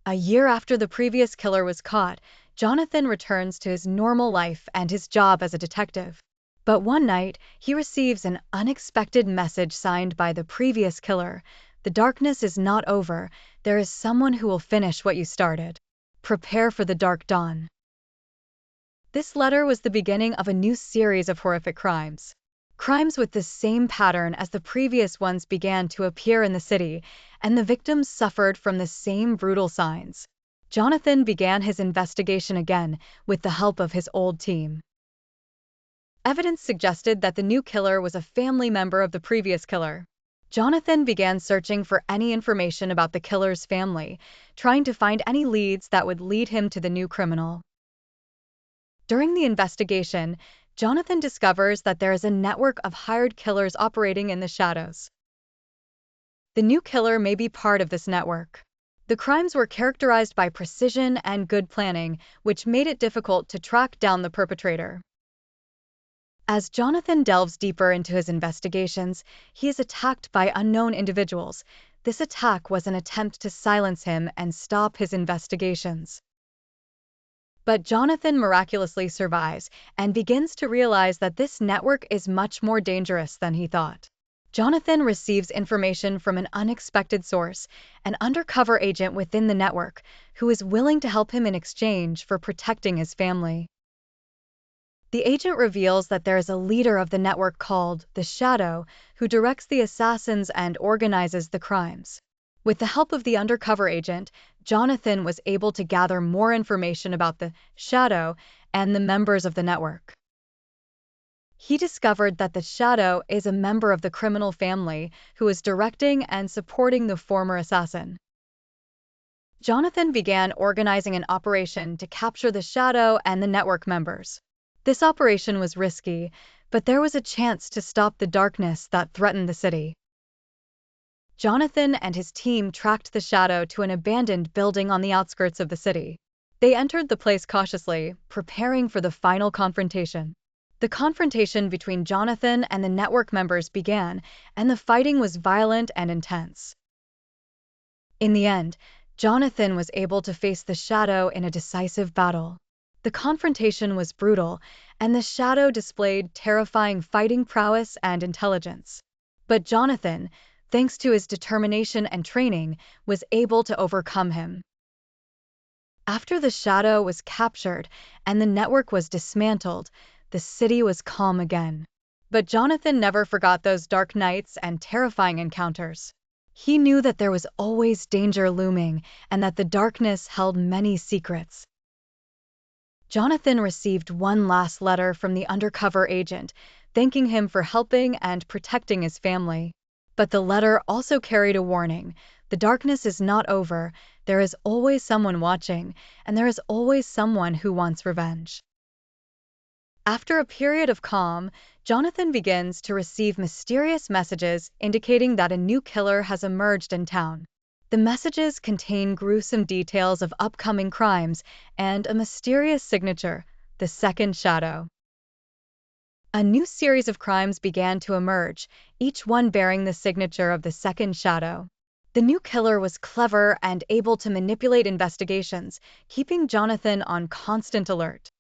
A year after the previous killer was caught, Jonathan returns to his normal life and his job as a detective. But one night, he receives an unexpected message signed by the previous killer. The darkness is not over. There is someone who will finish what you started. Prepare for the dark dawn. This letter was the beginning of a new series of horrific crimes. Crimes with the same pattern as the previous ones began to appear in the city, and the victims suffered from the same brutal signs. Jonathan began his investigation again with the help of his old team. Evidence suggested that the new killer was a family member of the previous killer. Jonathan began searching for any information about the killer's family, trying to find any leads that would lead him to the new criminal. During the investigation, Jonathan discovers that there is a network of hired killers operating in the shadows. The new killer may be part of this network. The crimes were characterized by precision and good planning, which made it difficult to track down the perpetrator. As Jonathan delves deeper into his investigations, he is attacked by unknown individuals. This attack was an attempt to silence him and stop his investigations. But Jonathan miraculously survives and begins to realize that this network is much more dangerous than he thought. Jonathan receives information from an unexpected source, an undercover agent within the network, who is willing to help him in exchange for protecting his family. The agent reveals that there is a leader of the network called the Shadow, who directs the assassins and organizes the crimes. With the help of the undercover agent, Jonathan was able to gather more information about the Shadow and the members of the network. He discovered that the Shadow is a member of the criminal family who is directing and supporting the former assassin. Jonathan began organizing an operation to capture the Shadow and the network members. This operation was risky, but there was a chance to stop the darkness that threatened the city. Jonathan and his team tracked the Shadow to an abandoned building on the outskirts of the city. They entered the place cautiously, preparing for the final confrontation. The confrontation between Jonathan and the network members began, and the fighting was violent and intense. In the end, Jonathan was able to face the Shadow in a decisive battle. The confrontation was brutal, and the Shadow displayed terrifying fighting prowess and intelligence. But Jonathan, thanks to his determination and training, was able to overcome him. After the Shadow was captured and the network was dismantled, the city was calm again. But Jonathan never forgot those dark nights and terrifying encounters. He knew that there was always danger looming and that the darkness held many secrets. Jonathan received one last letter from the undercover agent, thanking him for helping and protecting his family. But the letter also carried a warning. The darkness is not over. There is always someone watching, and there is always someone who wants revenge. After a period of calm, Jonathan begins to receive mysterious messages indicating that a new killer has emerged in town. The messages contain gruesome details of upcoming crimes and a mysterious signature, the second Shadow. A new series of crimes began to emerge, each one bearing the signature of the second Shadow. The new killer was clever and able to manipulate investigations, keeping Jonathan on constant alert.